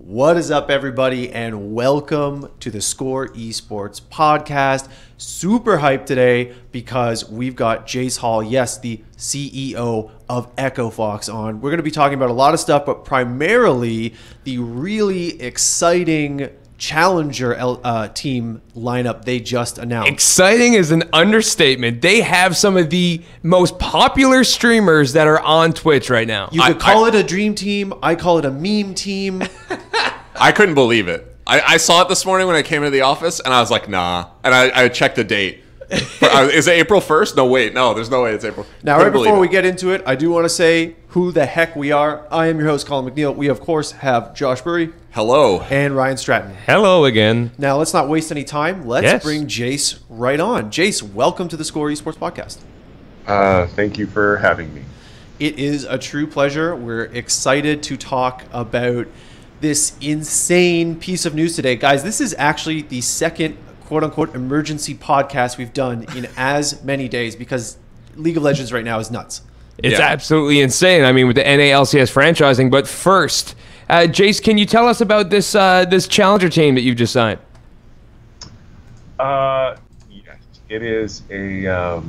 What is up, everybody, and welcome to the theScore eSports podcast. Super hyped today because we've got Jace Hall, yes, the CEO of EchoFox on. We're going to be talking about a lot of stuff, but primarily the really exciting Challenger team lineup they just announced. Exciting is an understatement. They have some of the most popular streamers that are on Twitch right now. You could call it a dream team. I call it a meme team. I couldn't believe it. I saw it this morning when I came into the office, and I was like, nah. And I checked the date. Is it April 1st? No, wait. No, there's no way it's April. Now, right before we get into it, I do want to say who the heck we are. I am your host, Colin McNeil. We, of course, have Josh Burry. Hello. And Ryan Stratton. Hello again. Now, let's not waste any time. Let's bring Jace right on. Jace, welcome to the theScore eSports podcast. Thank you for having me. It is a true pleasure. We're excited to talk about this insane piece of news today. Guys, this is actually the second quote-unquote emergency podcast we've done in as many days because League of Legends right now is nuts. It's absolutely insane. I mean, with the NALCS franchising. But first, Jace, can you tell us about this this Challenger team that you've just signed? Yes, it is a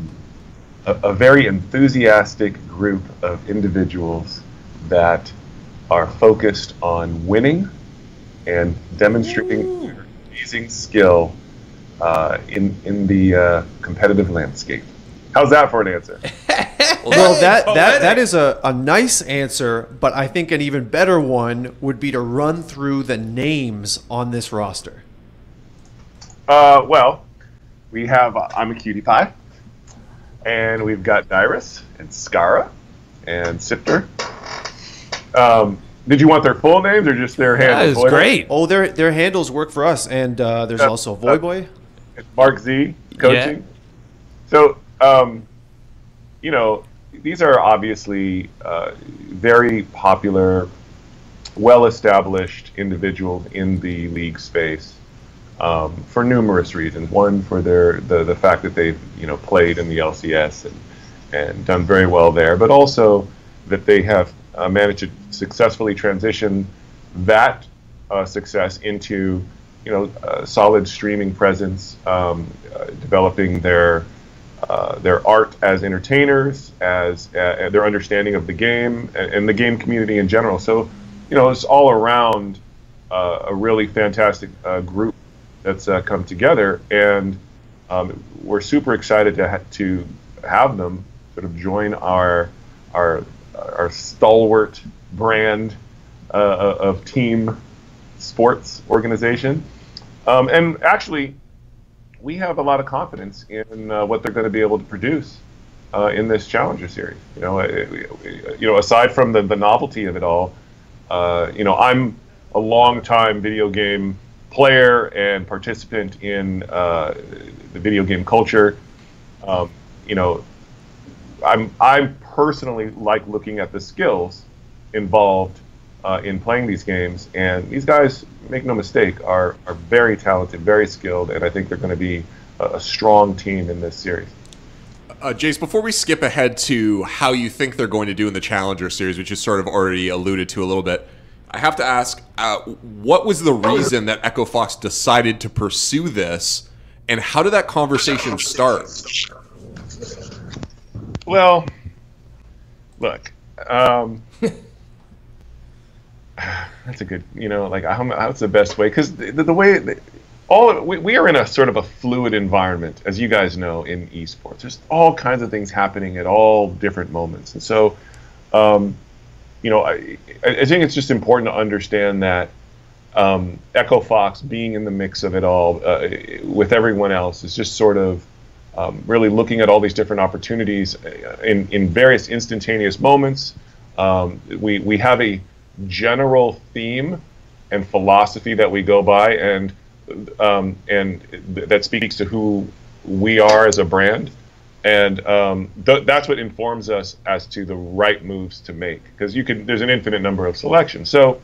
very enthusiastic group of individuals that are focused on winning and demonstrating amazing skill in the competitive landscape. How's that for an answer? Well, that is a nice answer, but I think an even better one would be to run through the names on this roster. Well, we have Imaqtpie, and we've got Dyrus and Scarra and Shiphtur. Did you want their full names or just their handles? That is great. Oh, their handles work for us, and there's also Voyboy. Mark Z coaching. Yeah. So, you know, these are obviously very popular, well-established individuals in the league space for numerous reasons. One, for the fact that they've played in the LCS and done very well there, but also that they have managed to successfully transition that success into solid streaming presence, developing their art as entertainers, as their understanding of the game and the game community in general. So, it's all around a really fantastic group that's come together, and we're super excited to have them sort of join our stalwart brand of team sports organization. And actually, we have a lot of confidence in what they're going to be able to produce in this Challenger series. Aside from the novelty of it all, I'm a long-time video game player and participant in the video game culture. I personally like looking at the skills involved in playing these games, and these guys, make no mistake, are very talented, very skilled, and I think they're going to be a strong team in this series. Jace, before we skip ahead to how you think they're going to do in the Challenger series, which you sort of already alluded to a little bit, I have to ask, what was the reason that EchoFox decided to pursue this, and how did that conversation start? Well, look, that's a good, how's the best way? Because the way we are in a sort of a fluid environment, as you guys know, in esports. There's all kinds of things happening at all different moments, and so, I think it's just important to understand that EchoFox being in the mix of it all with everyone else is just sort of really looking at all these different opportunities in various instantaneous moments. We have a general theme and philosophy that we go by, and that speaks to who we are as a brand, and that's what informs us as to the right moves to make, because there's an infinite number of selections. So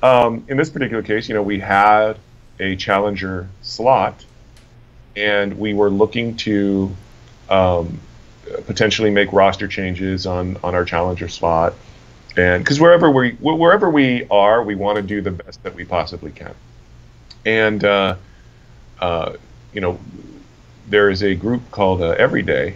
in this particular case, we had a Challenger slot, and we were looking to potentially make roster changes on our Challenger slot. And because wherever we are, we want to do the best that we possibly can. And you know, there is a group called Everyday,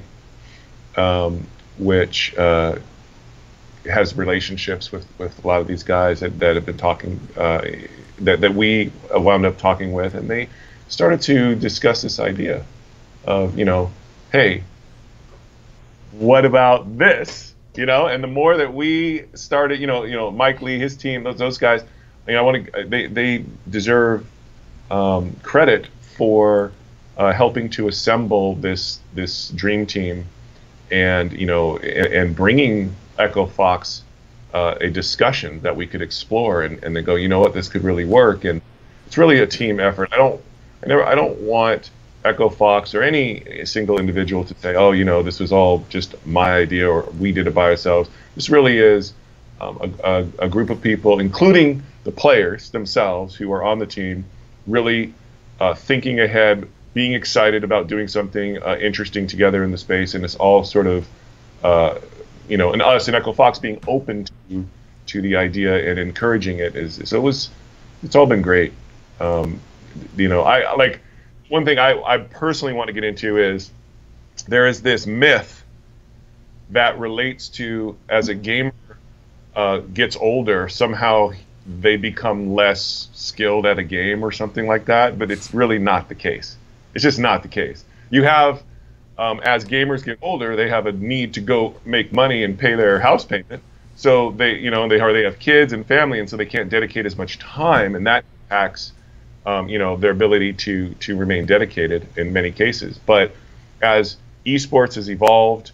which has relationships with a lot of these guys that have been talking, that we wound up talking with, and they started to discuss this idea of, you know, hey, what about this? You know, and the more that we started, you know, Mike Lee, his team, those guys, you know, they deserve credit for helping to assemble this dream team, and you know, and bringing Echo Fox a discussion that we could explore, and then go, you know what, this could really work. And it's really a team effort. I don't want Echo Fox or any single individual to say, oh, you know, this was all just my idea or we did it by ourselves. This really is a group of people, including the players themselves who are on the team, really thinking ahead, being excited about doing something interesting together in the space, and it's all sort of, you know, and us and Echo Fox being open to the idea and encouraging it it's all been great. You know, I like, one thing I personally want to get into is there is this myth that relates to, as a gamer gets older, somehow they become less skilled at a game or something like that, but it's really not the case. It's just not the case. You have, as gamers get older, they have a need to go make money and pay their house payment. So they, you know, they have kids and family, and so they can't dedicate as much time, and that impacts, you know, their ability to remain dedicated in many cases. But as esports has evolved,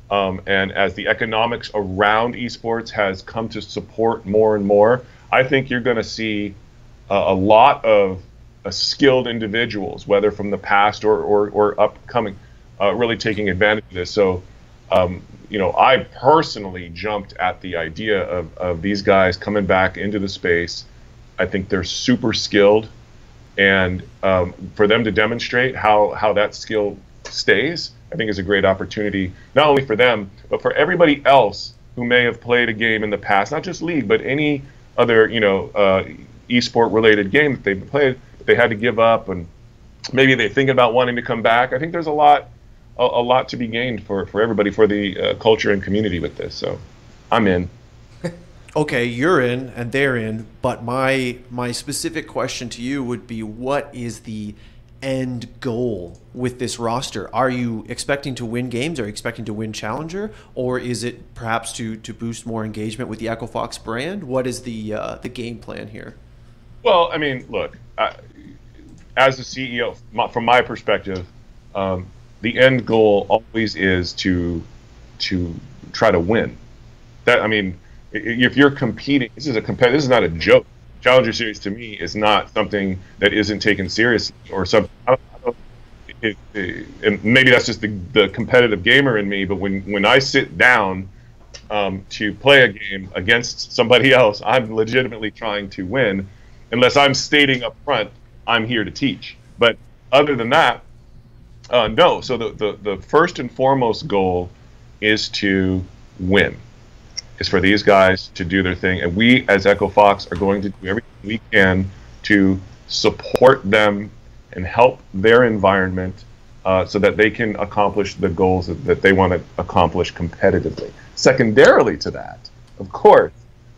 and as the economics around esports has come to support more and more, I think you're going to see a lot of skilled individuals, whether from the past or upcoming, really taking advantage of this. So, you know, I personally jumped at the idea of these guys coming back into the space. I think they're super skilled, and for them to demonstrate how that skill stays, I think is a great opportunity, not only for them, but for everybody else who may have played a game in the past, not just League, but any other, you know, esport related game that they've played, they had to give up, and maybe they're thinking about wanting to come back. I think there's a lot to be gained for everybody, for the culture and community with this. So I'm in. Okay, you're in and they're in, but my specific question to you would be, what is the end goal with this roster? Are you expecting to win games? Are you expecting to win Challenger? Or is it perhaps to boost more engagement with the Echo Fox brand? What is the game plan here? Well, I mean, look, as the CEO, from my perspective, the end goal always is to try to win. That, I mean, if you're competing, this is not a joke. Challenger Series to me is not something that isn't taken seriously or something. And maybe that's just the competitive gamer in me. But when I sit down to play a game against somebody else, I'm legitimately trying to win. Unless I'm stating up front, I'm here to teach. But other than that, no. So the first and foremost goal is to win. Is for these guys to do their thing, and we as Echo Fox are going to do everything we can to support them and help their environment so that they can accomplish the goals that they want to accomplish competitively. Secondarily to that, of course,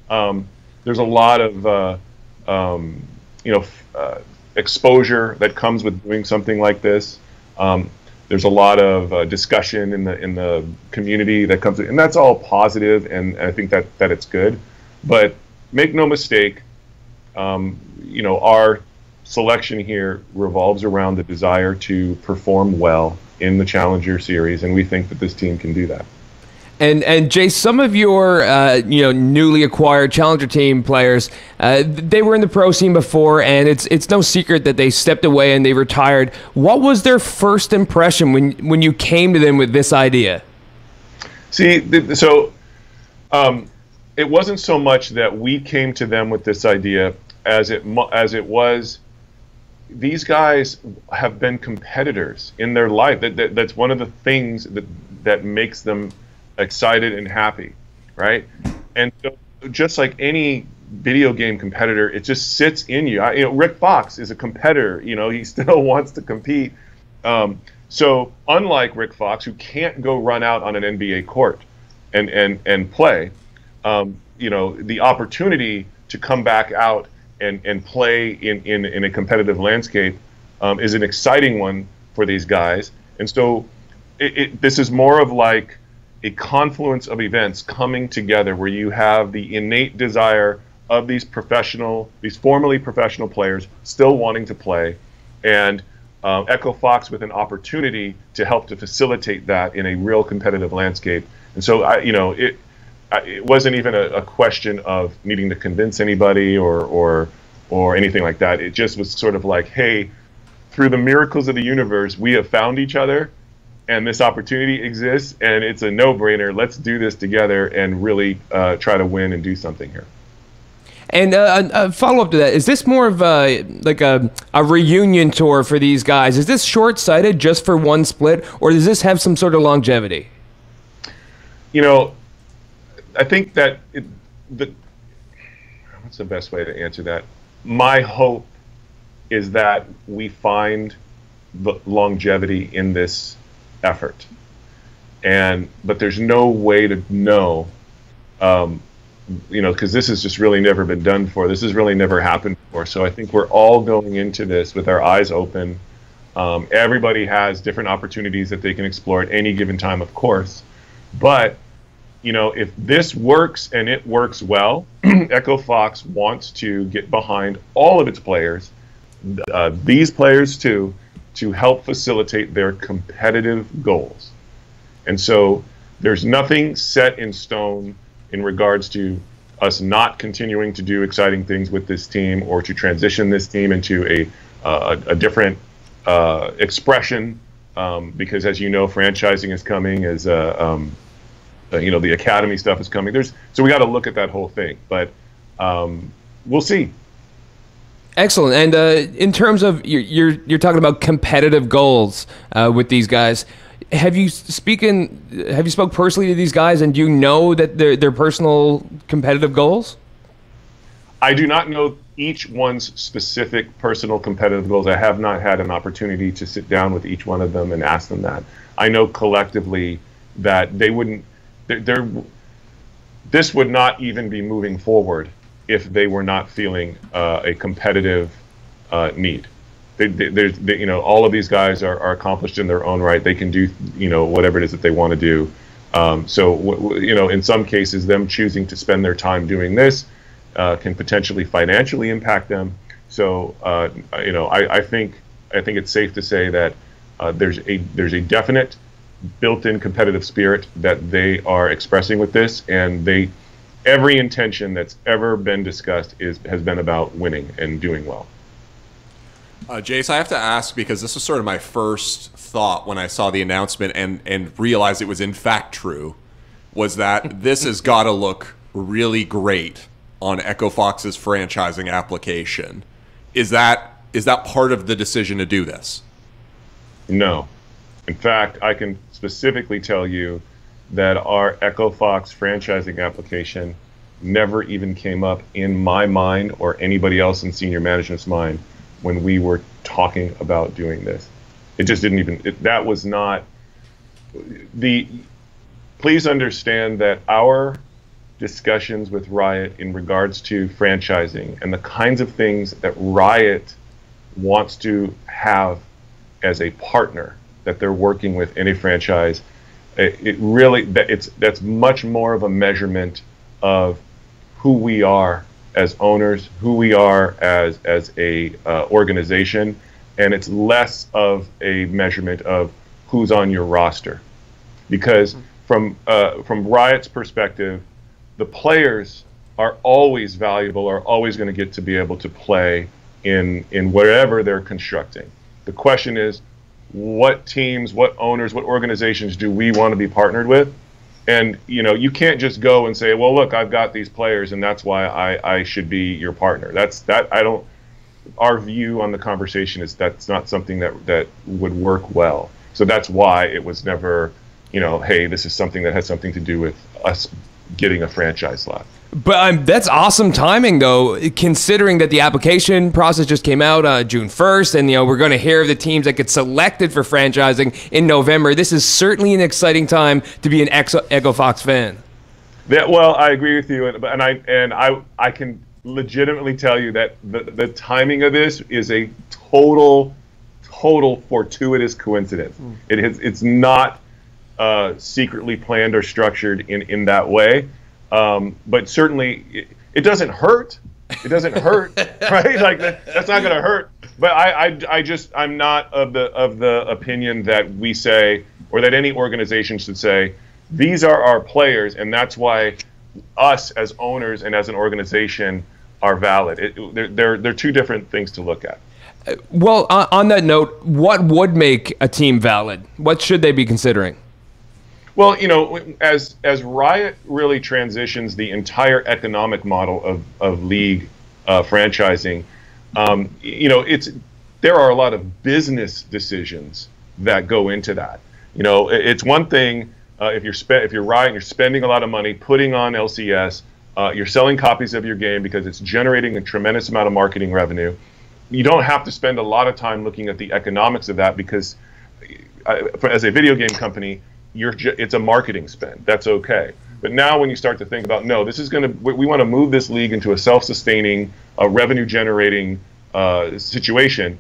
there's a lot of you know, exposure that comes with doing something like this. There's a lot of discussion in the community that comes, and that's all positive, and I think that it's good. But make no mistake, you know, our selection here revolves around the desire to perform well in the Challenger Series, and we think that this team can do that. And Jace, some of your you know, newly acquired Challenger team players, they were in the pro scene before, and it's no secret that they stepped away and they retired. What was their first impression when you came to them with this idea? See, so it wasn't so much that we came to them with this idea as it was. These guys have been competitors in their life. That's one of the things that makes them excited and happy, right? And so just like any video game competitor, it just sits in you. Rick Fox is a competitor. He still wants to compete. So unlike Rick Fox, who can't go run out on an NBA court and play, the opportunity to come back out and play in a competitive landscape is an exciting one for these guys. And so this is more of like a confluence of events coming together where you have the innate desire of these formerly professional players still wanting to play, and Echo Fox with an opportunity to help to facilitate that in a real competitive landscape. And so it wasn't even a question of needing to convince anybody or anything like that. It just was sort of like, hey, through the miracles of the universe, we have found each other, and this opportunity exists, and it's a no-brainer. Let's do this together and really try to win and do something here. And a follow-up to that, is this more of a reunion tour for these guys? Is this short-sighted just for one split, or does this have some sort of longevity? I think that what's the best way to answer that? My hope is that we find the longevity in this effort, but there's no way to know, because this has just really never been done before. This has really never happened before. So I think we're all going into this with our eyes open. Everybody has different opportunities that they can explore at any given time, of course, but if this works and it works well, Echo Fox wants to get behind all of its players, these players too, to help facilitate their competitive goals. And so there's nothing set in stone in regards to us not continuing to do exciting things with this team or to transition this team into a different expression, because as you know, franchising is coming, as the academy stuff is coming. So we got to look at that whole thing, but we'll see. Excellent. And in terms of you're talking about competitive goals with these guys, have you spoke personally to these guys, and do you know that their personal competitive goals? I do not know each one's specific personal competitive goals. I have not had an opportunity to sit down with each one of them and ask them that. I know collectively that they wouldn't. This would not even be moving forward if they were not feeling a competitive need. All of these guys are accomplished in their own right. They can do whatever it is that they want to do. In some cases, them choosing to spend their time doing this can potentially financially impact them. So I think it's safe to say that there's a definite built-in competitive spirit that they are expressing with this, and every intention that's ever been discussed has been about winning and doing well. Jace, I have to ask, because this was sort of my first thought when I saw the announcement and realized it was in fact true, was that this has got to look really great on Echo Fox's franchising application. Is that part of the decision to do this? No. In fact, I can specifically tell you that our Echo Fox franchising application never even came up in my mind or anybody else in senior management's mind when we were talking about doing this. It just didn't even, that was not please understand that our discussions with Riot in regards to franchising and the kinds of things that Riot wants to have as a partner that they're working with in a franchise, that's much more of a measurement of who we are as owners, who we are as a organization, and it's less of a measurement of who's on your roster. Because from Riot's perspective, the players are always valuable, are always going to get to be able to play in wherever they're constructing. The question is, what teams, what owners, what organizations do we want to be partnered with? And you can't just go and say, well, look, I've got these players and that's why I should be your partner. Our view on the conversation is that's not something that would work well. So that's why it was never, hey, this is something that has something to do with us getting a franchise slot. But that's awesome timing, though, considering that the application process just came out June 1st, and we're going to hear of the teams that get selected for franchising in November. This is certainly an exciting time to be an Echo Fox fan. Yeah, well, I agree with you, and I can legitimately tell you that the timing of this is a total fortuitous coincidence. It's not secretly planned or structured in that way. But certainly it doesn't hurt. It doesn't hurt, right? Like that's not going to hurt. But I'm not of the opinion that we say, or that any organization should say, these are our players, and that's why us as owners and as an organization are valid. They're two different things to look at. Well, on that note, what would make a team valid? What should they be considering? Well, as Riot really transitions the entire economic model of league franchising, there are a lot of business decisions that go into that. It's one thing if you're Riot and you're spending a lot of money putting on LCS, you're selling copies of your game because it's generating a tremendous amount of marketing revenue. You don't have to spend a lot of time looking at the economics of that because, as a video game company, it's a marketing spend. That's okay. But now when you start to think about, no, we want to move this league into a self-sustaining, revenue-generating situation,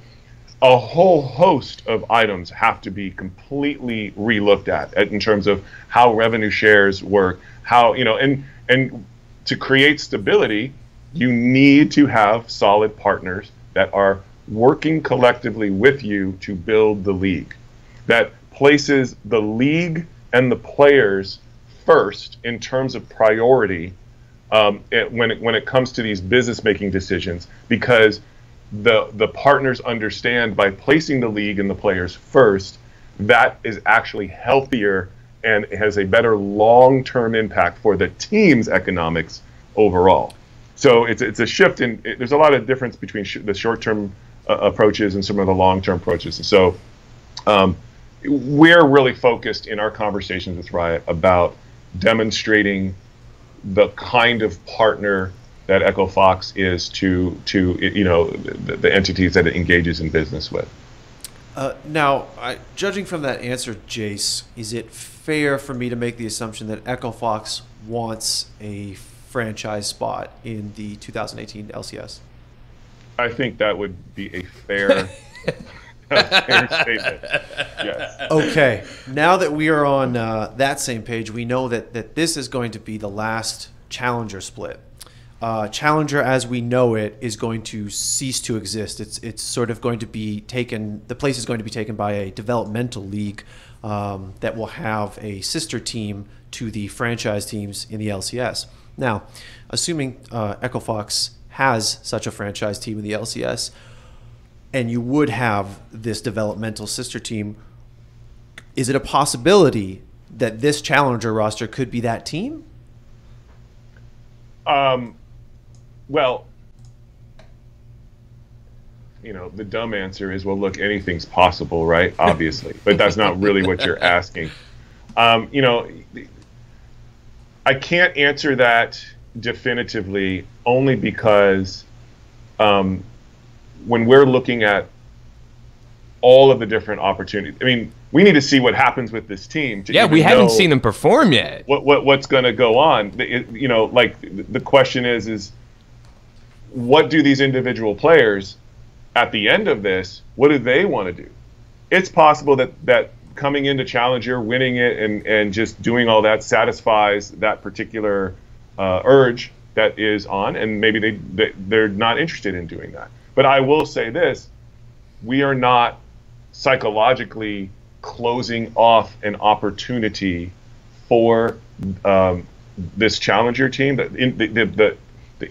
a whole host of items have to be completely re-looked at in terms of how revenue shares work, and to create stability, you need to have solid partners that are working collectively with you to build the league. That places the league and the players first in terms of priority when it comes to these business making decisions, because the partners understand by placing the league and the players first, that is actually healthier and has a better long-term impact for the team's economics overall. So it's a shift there's a lot of difference between the short-term approaches and some of the long-term approaches. And so we're really focused in our conversations with Riot about demonstrating the kind of partner that Echo Fox is to the entities that it engages in business with. Now, judging from that answer, Jace, is it fair for me to make the assumption that Echo Fox wants a franchise spot in the 2018 LCS? I think that would be a fair statement. Yes. Okay. Now that we are on that same page, we know that this is going to be the last Challenger split. Challenger, as we know it, is going to cease to exist. It's sort of going to be taken. The place is going to be taken by a developmental league that will have a sister team to the franchise teams in the LCS. Now, assuming Echo Fox has such a franchise team in the LCS, and you would have this developmental sister team, is it a possibility that this Challenger roster could be that team? Well, the dumb answer is, well, look, anything's possible, right? Obviously, but that's not really what you're asking. I can't answer that definitively, only because when we're looking at all of the different opportunities, I mean, we need to see what happens with this team. We haven't seen them perform yet. What's going to go on? The question is what do these individual players at the end of this? What do they want to do? It's possible that coming into Challenger, winning it, and just doing all that satisfies that particular urge that is on, and maybe they're not interested in doing that. But I will say this: we are not psychologically closing off an opportunity for this Challenger team, the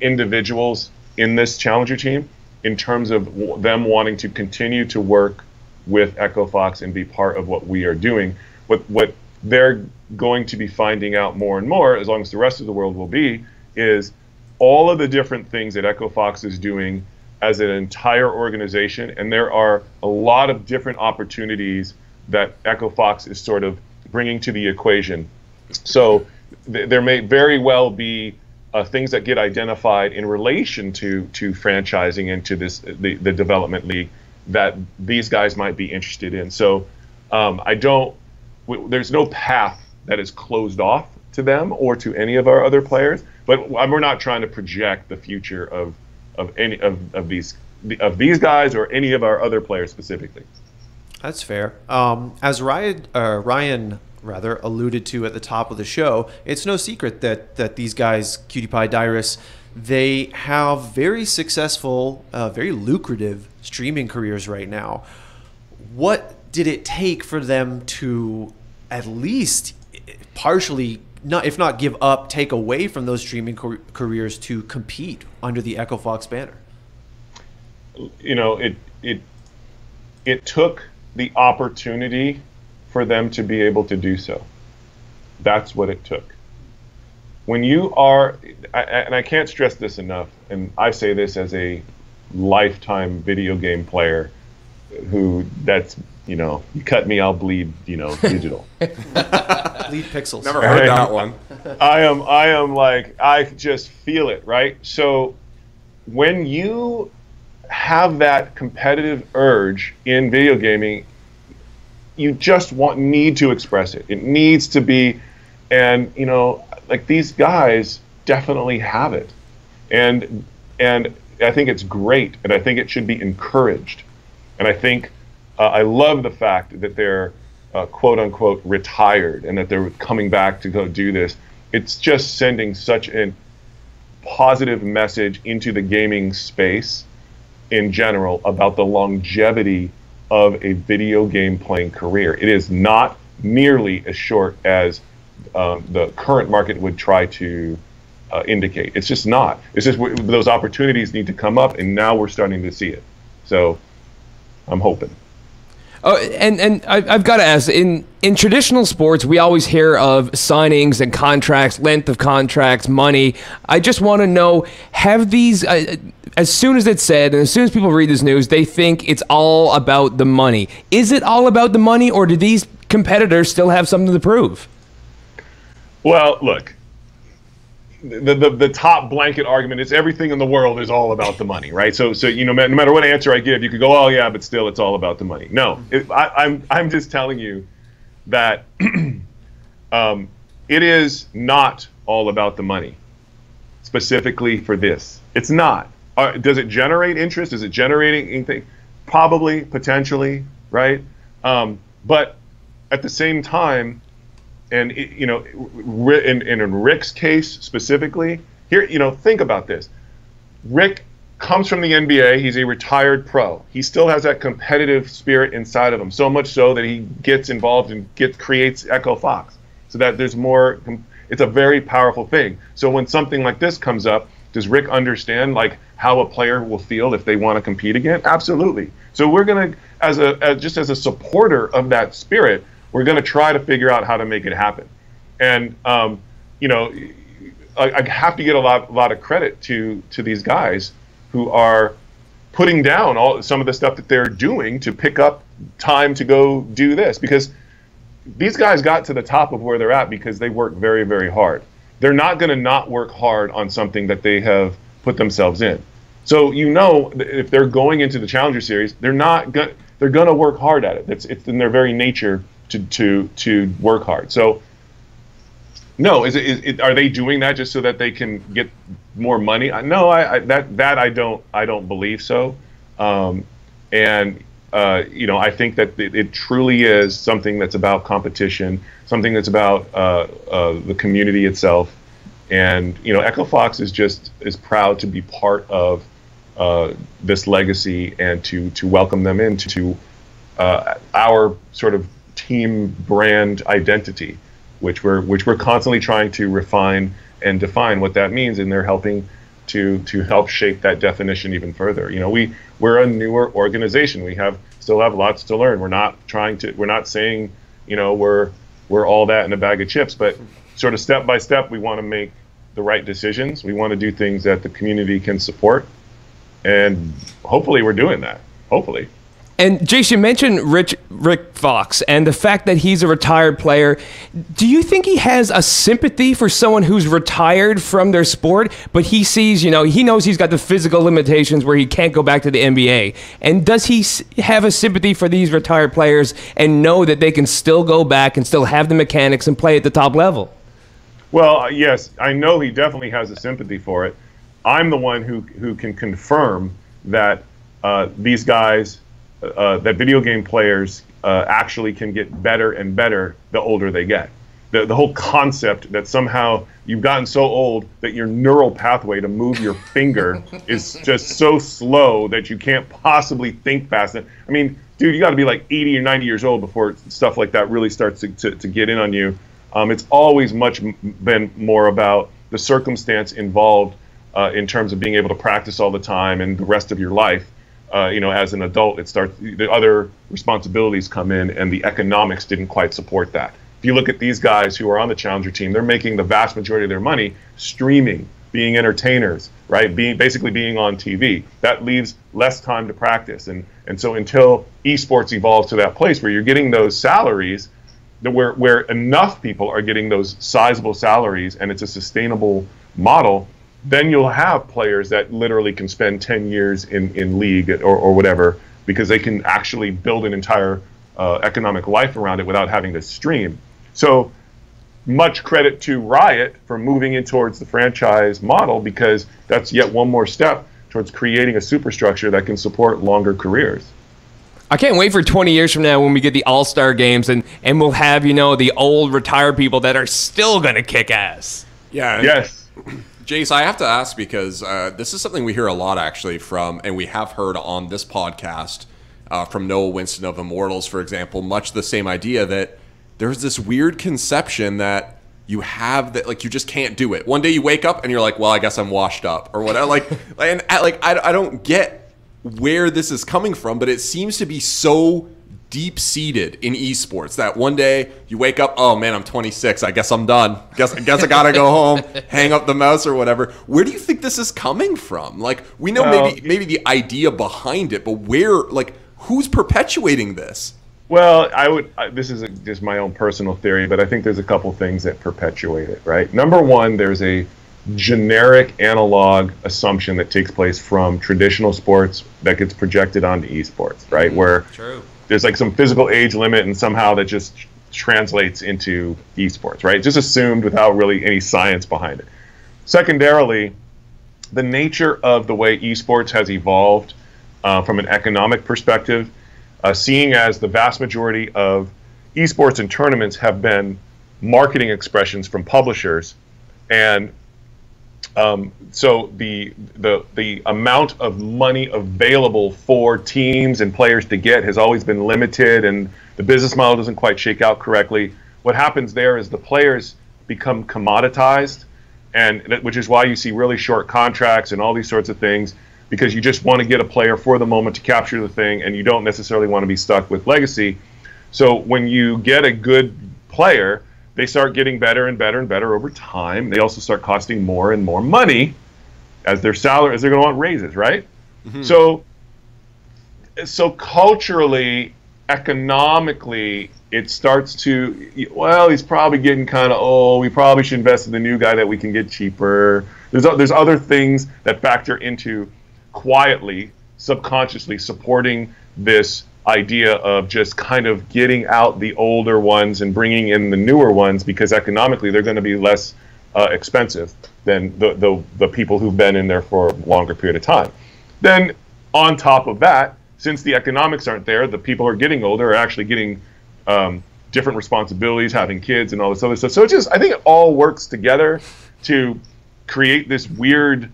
individuals in this Challenger team, in terms of them wanting to continue to work with Echo Fox and be part of what we are doing. What they're going to be finding out more and more, as long as the rest of the world will be, is all of the different things that Echo Fox is doing as an entire organization, and there are a lot of different opportunities that Echo Fox is sort of bringing to the equation. So there may very well be things that get identified in relation to franchising into the development league that these guys might be interested in. So there's no path that is closed off to them or to any of our other players, but we're not trying to project the future of any of these guys or any of our other players specifically. That's fair. As Ryan alluded to at the top of the show, it's no secret that these guys, QtPie, Dyrus, they have very successful, very lucrative streaming careers right now. What did it take for them to at least partially, if not give up, take away from those streaming careers to compete under the Echo Fox banner? It took the opportunity for them to be able to do so. That's what it took. When you are, and I can't stress this enough, and I say this as a lifetime video game player you cut me, I'll bleed, digital. Bleed pixels. Never heard that one. I just feel it, right? So when you have that competitive urge in video gaming, you just need to express it. It needs to be, and these guys definitely have it, and I think it's great, and I think it should be encouraged, and I think I love the fact that they're quote unquote retired and that they're coming back to go do this. It's just sending such a positive message into the gaming space in general about the longevity of a video game playing career. It is not nearly as short as the current market would try to indicate. It's just not. It's just those opportunities need to come up, and now we're starting to see it. So I'm hoping. Oh, and I've got to ask, in traditional sports, we always hear of signings and contracts, length of contracts, money. I just want to know, have these, as soon as it's said, and as soon as people read this news, they think it's all about the money. Is it all about the money, or do these competitors still have something to prove? Well, look, the top blanket argument is everything in the world is all about the money, right? So no matter what answer I give, you could go, oh yeah, but still it's all about the money. No, I'm just telling you that it is not all about the money, specifically for this. It's not. Does it generate interest? Is it generating anything? Probably, potentially, right? But at the same time, and in Rick's case specifically, here, think about this. Rick comes from the NBA. He's a retired pro. He still has that competitive spirit inside of him, so much so that he gets involved and creates Echo Fox, so that there's more. It's a very powerful thing. So when something like this comes up, does Rick understand how a player will feel if they want to compete again? Absolutely. So we're gonna, as a supporter of that spirit, we're going to try to figure out how to make it happen. And, I have to get a lot of credit to these guys who are putting down some of the stuff that they're doing to pick up time to go do this. Because these guys got to the top of where they're at because they work very, very hard. They're not going to not work hard on something that they have put themselves in. So, if they're going into the Challenger Series, they're going to work hard at it. It's in their very nature to work hard. So no, are they doing that just so that they can get more money? No, I don't believe so. I think that it truly is something that's about competition, something that's about the community itself. And Echo Fox is proud to be part of this legacy and to welcome them into our sort of team brand identity, which we're constantly trying to refine and define what that means, and they're helping to help shape that definition even further. We're a newer organization. We still have lots to learn. We're not saying we're all that in a bag of chips, but sort of step by step we want to make the right decisions. We want to do things that the community can support, and hopefully we're doing that. Hopefully. And Jace, you mentioned Rick Fox and the fact that he's a retired player. Do you think he has a sympathy for someone who's retired from their sport, but he sees, he knows he's got the physical limitations where he can't go back to the NBA? And does he have a sympathy for these retired players and know that they can still go back and still have the mechanics and play at the top level? Well, yes, I know he definitely has a sympathy for it. I'm the one who can confirm that these guys, that video game players actually can get better and better the older they get. The whole concept that somehow you've gotten so old that your neural pathway to move your finger is just so slow that you can't possibly think fast enough. I mean, dude, you got to be like 80 or 90 years old before stuff like that really starts to get in on you. It's always been more about the circumstance involved in terms of being able to practice all the time and the rest of your life. As an adult, the other responsibilities come in, and the economics didn't quite support that. If you look at these guys who are on the Challenger team, they're making the vast majority of their money streaming, being entertainers, right? Basically being on TV. That leaves less time to practice. And so until esports evolves to that place where you're getting those salaries, where enough people are getting those sizable salaries and it's a sustainable model, then you'll have players that literally can spend 10 years in league or whatever, because they can actually build an entire economic life around it without having to stream. So much credit to Riot for moving in towards the franchise model, because that's yet one more step towards creating a superstructure that can support longer careers. I can't wait for 20 years from now when we get the All-Star games and we'll have, the old retired people that are still going to kick ass. Yeah. Yes. Jace, I have to ask because this is something we hear a lot actually from, and we have heard on this podcast from Noah Winston of Immortals, for example, much the same idea that there's this weird conception that you have that like you just can't do it. One day you wake up and you're like, well, I guess I'm washed up or whatever. I don't get where this is coming from, but it seems to be so deep-seated in esports that one day you wake up, oh man, I'm 26, I guess I'm done. Guess I gotta go home, hang up the mouse or whatever. Where do you think this is coming from? Like, we know maybe the idea behind it, but who's perpetuating this? Well, this is just my own personal theory, but I think there's a couple things that perpetuate it, right? Number one, there's a generic analog assumption that takes place from traditional sports that gets projected onto esports, right? Where there's like some physical age limit and somehow that just translates into esports, right? Just assumed without really any science behind it. Secondarily, the nature of the way esports has evolved from an economic perspective, seeing as the vast majority of esports and tournaments have been marketing expressions from publishers, and so the amount of money available for teams and players to get has always been limited, and the business model doesn't quite shake out correctly. What happens there is the players become commoditized, which is why you see really short contracts and all these sorts of things, because you just want to get a player for the moment to capture the thing, and you don't necessarily want to be stuck with legacy. So when you get a good player, they start getting better and better and better over time. They also start costing more and more money as they're going to want raises, right? Mm-hmm. So culturally, economically, it starts to, well, he's probably getting kind of old. We probably should invest in the new guy that we can get cheaper. There's other things that factor into quietly, subconsciously supporting this idea of just kind of getting out the older ones and bringing in the newer ones, because economically they're going to be less expensive than the people who've been in there for a longer period of time. Then on top of that, since the economics aren't there, the people who are getting older are actually getting different responsibilities, having kids and all this other stuff. So I think it all works together to create this weird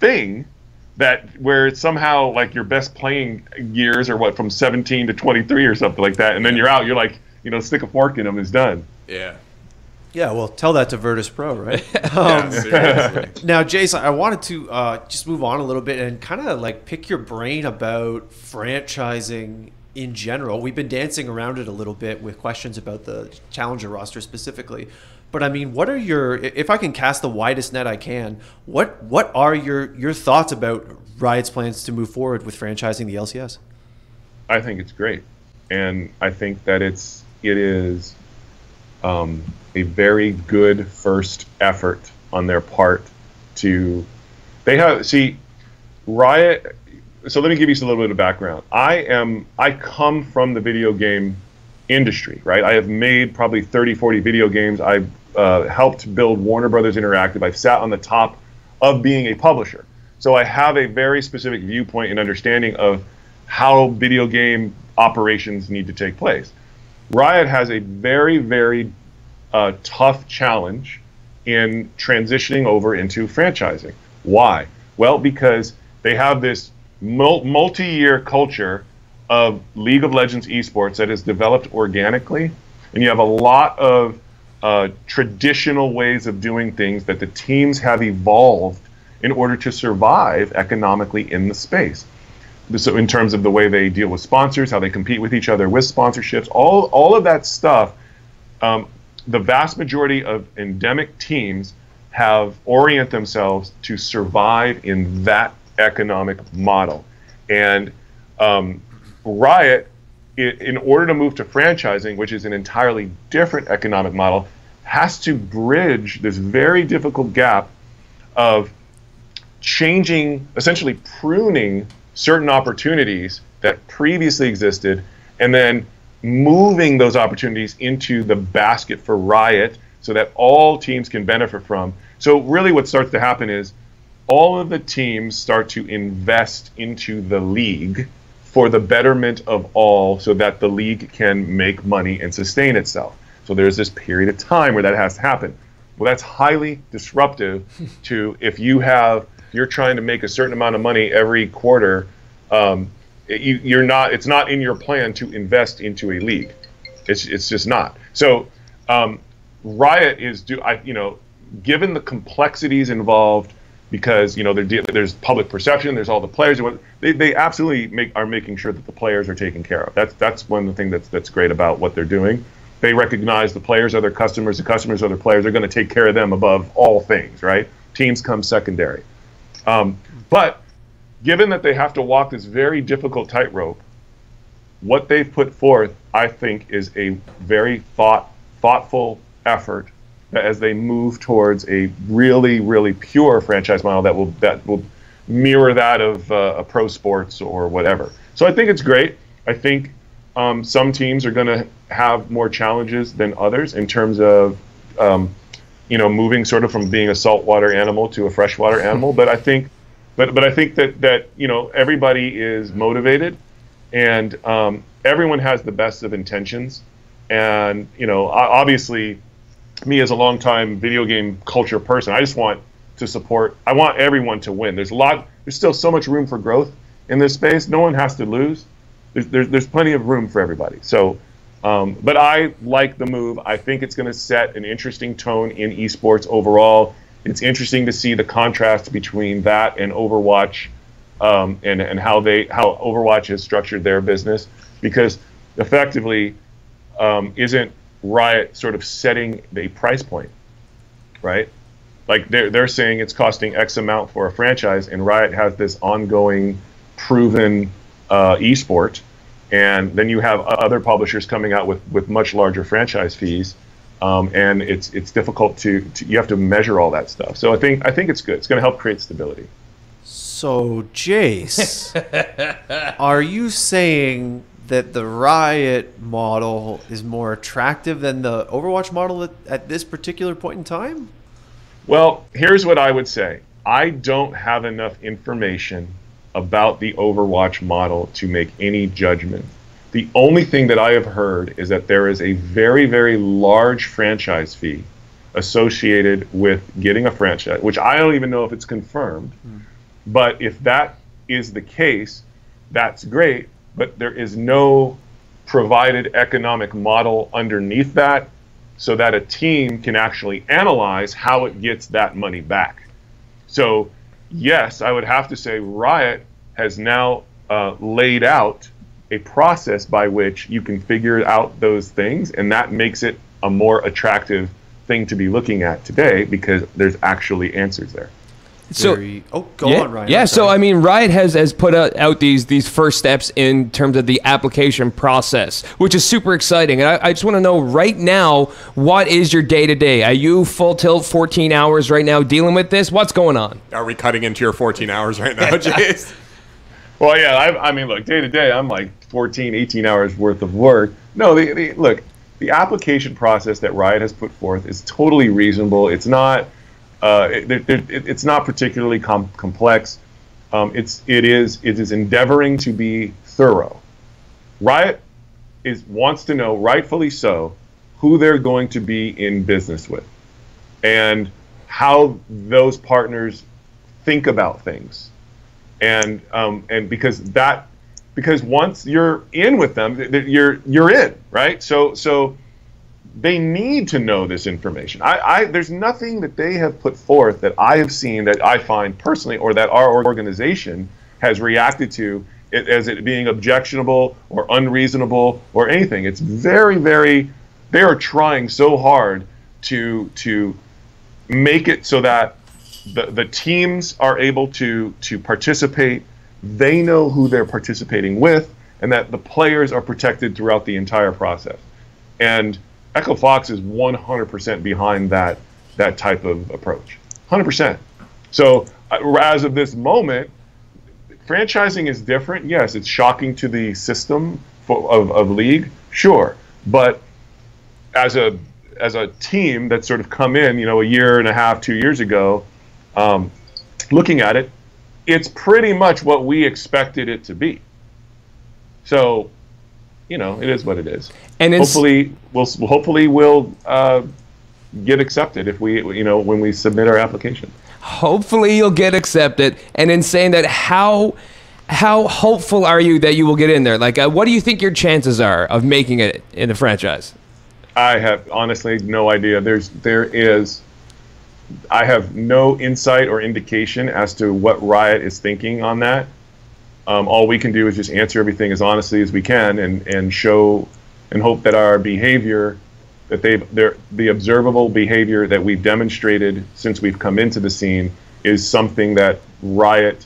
thing where it's somehow like your best playing years are from 17 to 23 or something like that, and then you're out. You're like, stick a fork in them, is done. Yeah. Yeah, well, tell that to Virtus Pro, right? Now, Jace, I wanted to just move on a little bit and kind of like pick your brain about franchising in general. We've been dancing around it a little bit with questions about the Challenger roster specifically. But I mean, what are if I can cast the widest net I can, what are your thoughts about Riot's plans to move forward with franchising the LCS? I think it's great, and I think that it is a very good first effort on their part to. Riot. So let me give you a little bit of background. I come from the video game industry, right? I have made probably 30, 40 video games. I've helped build Warner Brothers Interactive. I've sat on the top of being a publisher. So I have a very specific viewpoint and understanding of how video game operations need to take place. Riot has a very, very tough challenge in transitioning over into franchising. Why? Well, because they have this multi-year culture of League of Legends esports that has developed organically, and you have a lot of traditional ways of doing things that the teams have evolved in order to survive economically in the space. So in terms of the way they deal with sponsors, how they compete with each other with sponsorships, all of that stuff, the vast majority of endemic teams have orient themselves to survive in that economic model. And Riot, in order to move to franchising, which is an entirely different economic model, has to bridge this very difficult gap of changing, essentially pruning certain opportunities that previously existed, and then moving those opportunities into the basket for Riot so that all teams can benefit from. So really what starts to happen is all of the teams start to invest into the league for the betterment of all, so that the league can make money and sustain itself. So there's this period of time where that has to happen. Well, that's highly disruptive to if you're trying to make a certain amount of money every quarter, it's not in your plan to invest into a league. It's just not. So Riot is given the complexities involved, because there's public perception, there's all the players. They absolutely are making sure that the players are taken care of. That's one of the things that's great about what they're doing. They recognize the players are their customers, the customers are their players. They're going to take care of them above all things, right? Teams come secondary. But given that they have to walk this very difficult tightrope, what they've put forth, I think, is a very thoughtful effort as they move towards a really, really pure franchise model that will mirror that of a pro sports or whatever. So I think it's great. I think some teams are going to have more challenges than others in terms of moving sort of from being a saltwater animal to a freshwater animal. But I think that everybody is motivated, and everyone has the best of intentions. And obviously, me as a longtime video game culture person, I just want to support. I want everyone to win. There's still so much room for growth in this space. No one has to lose. There's plenty of room for everybody. So, but I like the move. I think it's going to set an interesting tone in esports overall. It's interesting to see the contrast between that and Overwatch, and how Overwatch has structured their business, because effectively isn't Riot sort of setting a price point, right? Like they're saying it's costing X amount for a franchise, and Riot has this ongoing, proven esport, and then you have other publishers coming out with much larger franchise fees, and it's difficult to you have to measure all that stuff. So I think it's good. It's going to help create stability. So Jace, are you saying that the Riot model is more attractive than the Overwatch model at this particular point in time? Well, here's what I would say. I don't have enough information about the Overwatch model to make any judgment. The only thing that I have heard is that there is a very, very large franchise fee associated with getting a franchise, which I don't even know if it's confirmed. But if that is the case, that's great. But there is no provided economic model underneath that, so that a team can actually analyze how it gets that money back. So yes, I would have to say Riot has now laid out a process by which you can figure out those things, and that makes it a more attractive thing to be looking at today, because there's actually answers there. So, go on, Ryan. Yeah, I'm so sorry. I mean, Riot has put out these first steps in terms of the application process, which is super exciting. And I just want to know right now, what is your day-to-day? Are you full tilt 14 hours right now dealing with this? What's going on? Are we cutting into your 14 hours right now, Jace? Well, yeah, I mean, look, day to day, I'm like 14, 18 hours worth of work. No, look, the application process that Riot has put forth is totally reasonable. It's not, it's not particularly complex. It is endeavoring to be thorough. Riot wants to know, rightfully so, who they're going to be in business with, and how those partners think about things. And because once you're in with them, you're in, right? So they need to know this information. There's nothing that they have put forth that I have seen that I find personally, or that our organization has reacted to as it being objectionable or unreasonable or anything. It's very, very. They are trying so hard to make it so that the teams are able to participate. They know who they're participating with, and that the players are protected throughout the entire process. And Echo Fox is 100% behind that type of approach, 100%. So as of this moment, franchising is different. Yes, it's shocking to the system of League, sure, but as a team that's sort of come in, a year and a half, 2 years ago. Looking at it, it's pretty much what we expected it to be. So, it is what it is. And hopefully we'll get accepted if when we submit our application. Hopefully you'll get accepted. And in saying that, how hopeful are you that you will get in there? Like, what do you think your chances are of making it in the franchise? I have honestly no idea. I have no insight or indication as to what Riot is thinking on that. All we can do is just answer everything as honestly as we can and show and hope that our behavior, that the observable behavior that we've demonstrated since we've come into the scene is something that Riot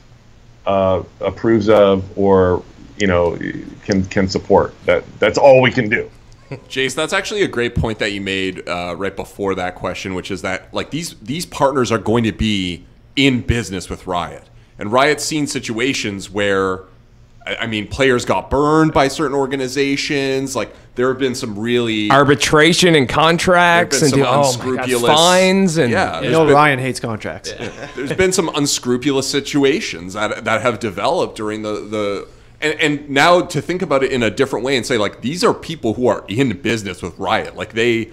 approves of or can support. That's all we can do. Jace, that's actually a great point that you made right before that question, which is that like these partners are going to be in business with Riot, and Riot's seen situations where, I mean, players got burned by certain organizations. Like there have been some really arbitration and contracts and unscrupulous fines and Ryan hates contracts. Yeah. There's been some unscrupulous situations that have developed during the. And now to think about it in a different way and say, like, these are people who are in business with Riot. Like, they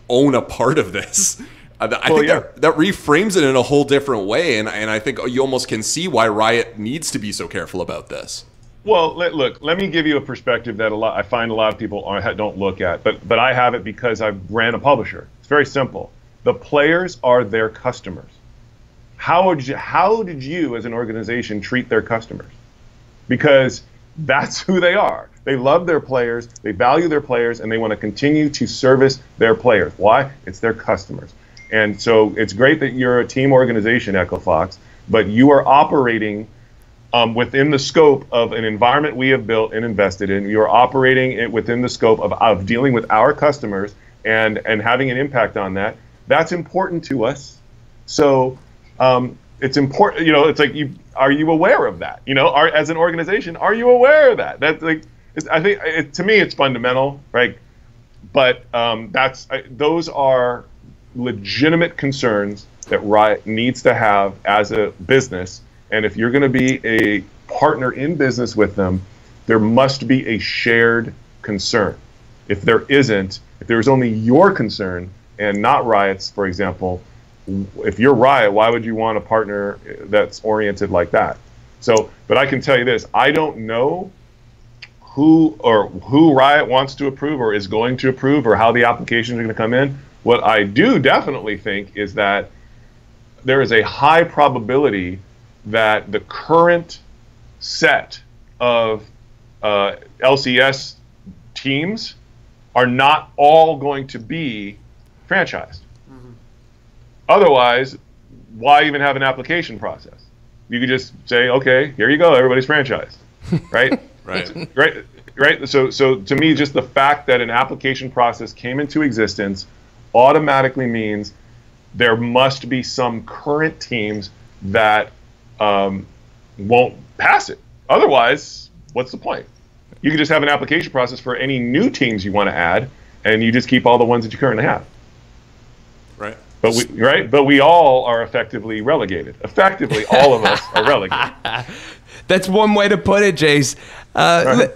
own a part of this. I think that reframes it in a whole different way. And I think you almost can see why Riot needs to be so careful about this. Well, look, let me give you a perspective that I find a lot of people don't look at. But I have it because I ran a publisher. It's very simple. The players are their customers. How did you as an organization treat their customers? Because that's who they are. They love their players, they value their players, and they want to continue to service their players. Why? It's their customers. And so it's great that you're a team organization, Echo Fox, but you are operating within the scope of an environment we have built and invested in. You're operating it within the scope of dealing with our customers and having an impact on that. That's important to us. So it's important, it's like, are you aware of that? As an organization, are you aware of that? That's like, I think to me, it's fundamental, right? But those are legitimate concerns that Riot needs to have as a business. And if you're going to be a partner in business with them, there must be a shared concern. If there isn't, if there's only your concern and not Riot's, for example, if you're Riot, why would you want a partner that's oriented like that? So, but I can tell you this, I don't know who Riot wants to approve or is going to approve or how the applications are going to come in. What I do definitely think is that there is a high probability that the current set of LCS teams are not all going to be franchised. Mm-hmm. Otherwise, why even have an application process? You could just say, okay, here you go, everybody's franchised, right? Right. So to me, just the fact that an application process came into existence automatically means there must be some current teams that won't pass it. Otherwise, what's the point? You can just have an application process for any new teams you want to add, and you just keep all the ones that you currently have. Right. But we all are effectively relegated. Effectively, all of us are relegated. That's one way to put it, Jace.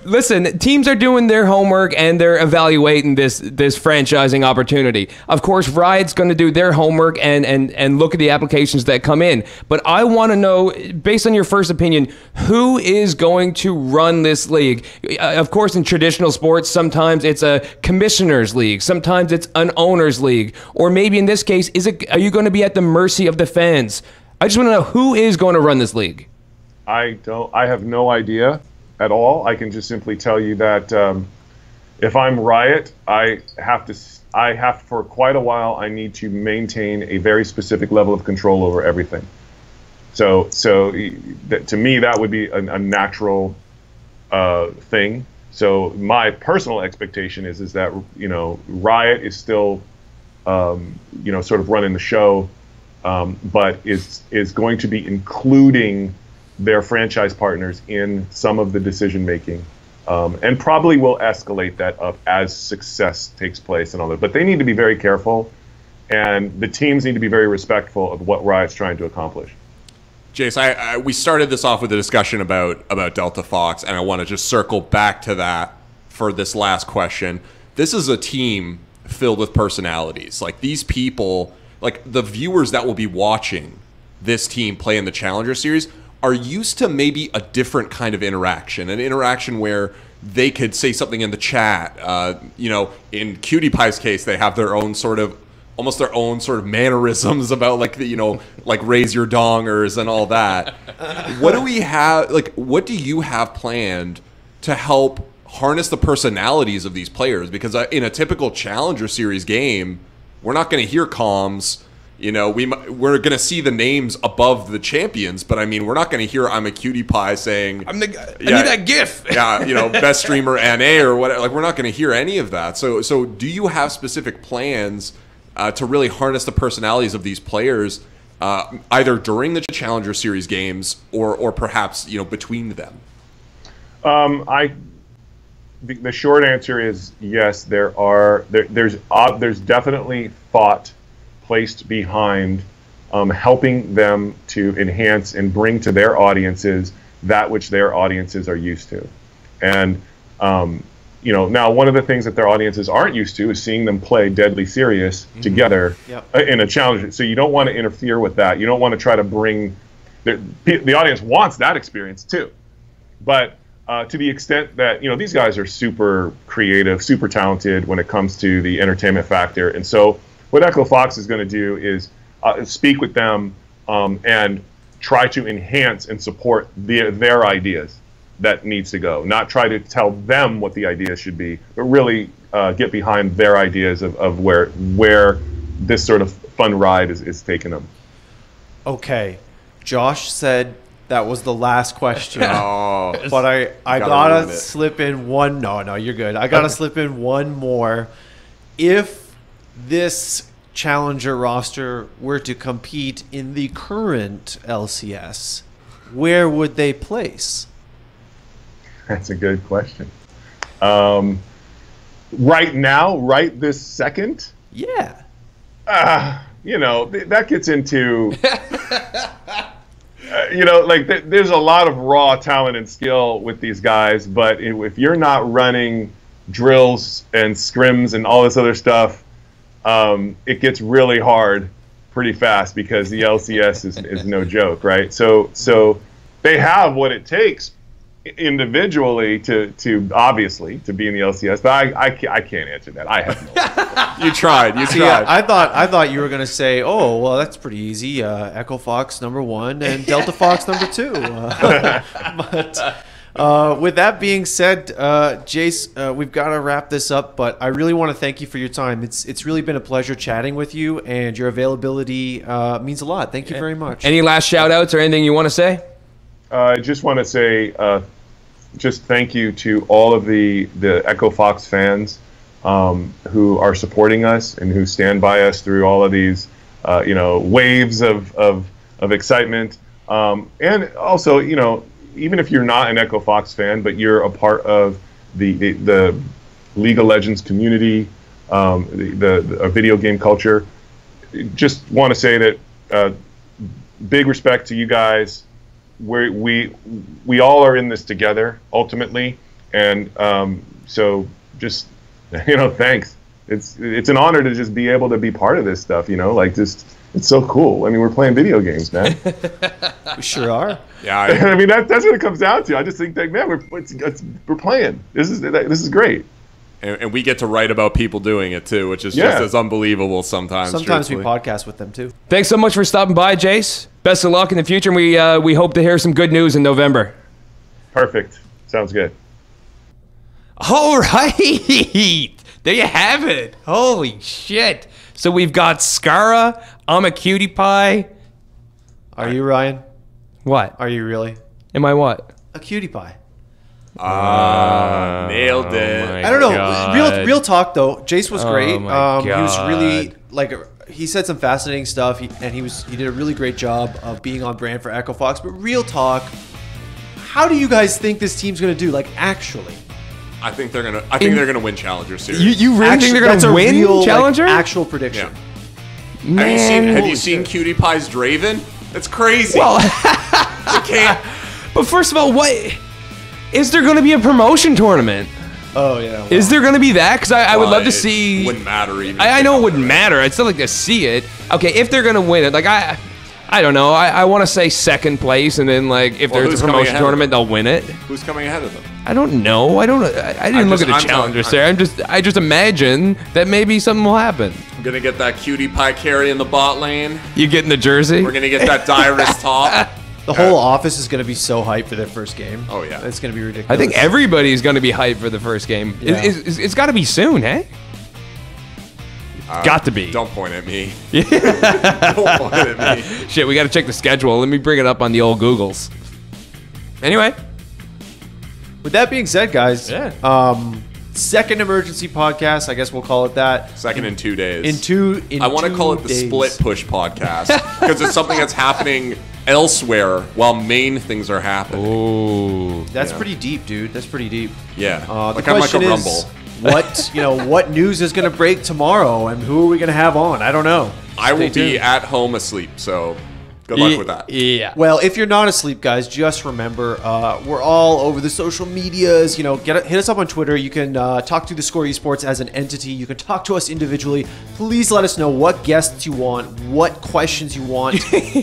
Listen, teams are doing their homework and they're evaluating this franchising opportunity. Of course, Riot's going to do their homework and look at the applications that come in. But I want to know, based on your first opinion, who is going to run this league? Of course, in traditional sports, sometimes it's a commissioners league, sometimes it's an owners league, or maybe in this case, are you going to be at the mercy of the fans? I just want to know who is going to run this league. I have no idea at all. I can just simply tell you that if I'm Riot, I have for quite a while, I need to maintain a very specific level of control over everything. So to me, that would be a natural thing. So my personal expectation is that, Riot is still, sort of running the show, but is going to be including their franchise partners in some of the decision making, and probably will escalate that up as success takes place and all that. But they need to be very careful, and the teams need to be very respectful of what Riot's trying to accomplish. Jace, we started this off with a discussion about Delta Fox, and I want to just circle back to that for this last question. This is a team filled with personalities. Like, these people, like the viewers that will be watching this team play in the Challenger Series, are used to maybe a different kind of interaction, an interaction where they could say something in the chat. In Cutie Pie's case, they have their own sort of, almost their own sort of mannerisms about like like raise your dongers and all that. What do we have? Like, what do you have planned to help harness the personalities of these players? Because in a typical Challenger Series game, we're not going to hear comms. We're going to see the names above the champions, but I mean, we're not going to hear I'm a Cutie Pie saying, I need that GIF. Best streamer NA or whatever. Like, we're not going to hear any of that. So do you have specific plans to really harness the personalities of these players, either during the Challenger Series games or perhaps, between them? The short answer is yes. There's definitely thought placed behind helping them to enhance and bring to their audiences that which their audiences are used to. And, now one of the things that their audiences aren't used to is seeing them play deadly serious together in a challenge. So you don't want to interfere with that. You don't want to try to bring the audience wants that experience too. But to the extent that, these guys are super creative, super talented when it comes to the entertainment factor. And so what Echo Fox is going to do is speak with them and try to enhance and support their ideas that needs to go. Not try to tell them what the ideas should be, but really get behind their ideas of where this sort of fun ride is taking them. Okay. Josh said that was the last question. Oh, but I gotta slip in one. No, you're good. I gotta slip in one more. If this Challenger roster were to compete in the current LCS, where would they place? That's a good question. Right now, right this second? Yeah. That gets into... there's a lot of raw talent and skill with these guys, but if you're not running drills and scrims and all this other stuff, it gets really hard pretty fast because the LCS is no joke, right? So they have what it takes individually to obviously to be in the LCS, but I can't answer that. I have no idea. You tried. I thought you were gonna say, oh well, that's pretty easy. Echo Fox #1 and Delta Fox #2. With that being said, Jace, we've got to wrap this up, but I really want to thank you for your time. It's really been a pleasure chatting with you, and your availability means a lot. Thank you very much. Any last shout outs or anything you want to say? I just want to say just thank you to all of the Echo Fox fans who are supporting us and who stand by us through all of these waves of excitement. And also, even if you're not an Echo Fox fan, but you're a part of the League of Legends community, the video game culture, just want to say that big respect to you guys. We all are in this together ultimately, and so just thanks. It's an honor to just be able to be part of this stuff. It's so cool. I mean, we're playing video games, man. We sure are. Yeah, I mean that's what it comes down to. I just think that, man, we're playing. This is great. and we get to write about people doing it too, which is just as unbelievable sometimes. Sometimes we truthfully. podcast with them too. Thanks so much for stopping by, Jace. Best of luck in the future, and we hope to hear some good news in November. Perfect. Sounds good. All right. There you have it. Holy shit. So we've got Scarra, Imaqtpie. Are you, Ryan? What? Are you really? Am I what? A cutie pie. Nailed it. my I don't know. God. Real talk though. Jace was great. my He was really God. he said some fascinating stuff, he did a really great job of being on brand for Echo Fox. But real talk, how do you guys think this team's gonna do? Like actually, I think they're gonna win Challenger Series. You really think they're going that's to a win real, Challenger? actual prediction. Yeah. Man. Have you seen Cutie Pie's Draven? That's crazy. Well, You can't. but first of all, what is there going to be a promotion tournament? Oh yeah. Well, Is there going to be that? Because I would love to It see. Wouldn't matter even. I know it wouldn't matter. I'd still like to see it. Okay, if they're going to win it, like I don't know. I want to say second place, and then like if Well, there's who's a coming promotion ahead of tournament, them? they'll win it. Who's coming ahead of them? I don't know. I didn't look at the I'm challengers telling- there. I just imagine that maybe something will happen. I'm gonna get that Cutie Pie carry in the bot lane. You getting the jersey? We're gonna get that Dyrus top. the whole office is gonna be so hyped for their first game. Oh, yeah. It's gonna be ridiculous. I think everybody's going to be hyped for the first game. Yeah. It's got to be soon, hey? Got to be. Don't point at me. Don't point at me. Shit, we got to check the schedule. Let me bring it up on the old Googles. Anyway. With that being said, guys, Yeah. Second emergency podcast. I guess we'll call it that. Second in 2 days. I I want to call it the Split Push podcast because it's something that's happening elsewhere while main things are happening. Ooh. That's Yeah. pretty deep, dude. That's pretty deep. Yeah, The like I'm like a question is, rumble. what news is going to break tomorrow, and who are we going to have on? I don't know. I will Stay be tuned. at home asleep, so good luck with that. Yeah. Well, if you're not asleep, guys, just remember we're all over the social medias. Hit us up on Twitter. You can talk to theScore eSports as an entity. You can talk to us individually. Please let us know what guests you want, what questions you want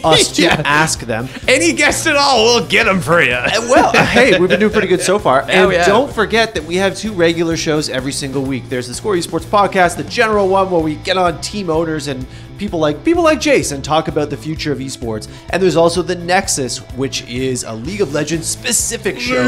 us to ask them. Any guest at all, we'll get them for you. Well, hey, we've been doing pretty good so far. And we have. don't forget that we have 2 regular shows every single week. There's the theScore eSports podcast, the general one where we get on team owners and people like Jace and talk about the future of esports. And there's also the Nexus, which is a League of Legends specific show.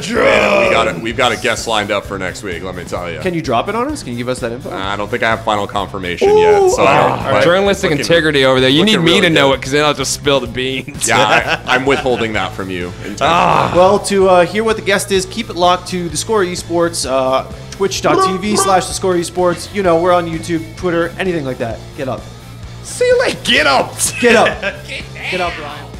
Yeah, we've got a guest lined up for next week. Let me tell you. Can you drop it on us? Can you give us that info? I don't think I have final confirmation yet. So I don't, but Journalistic looking- integrity over there. You need looking me really to know good. it because then I'll just spill the beans. Yeah, I'm withholding that from you. Well, to hear what the guest is, keep it locked to theScore eSports, twitch.tv/theScore eSports. We're on YouTube, Twitter, anything like that. Get up. See you later. Get up. Get up. Get up, Ryan.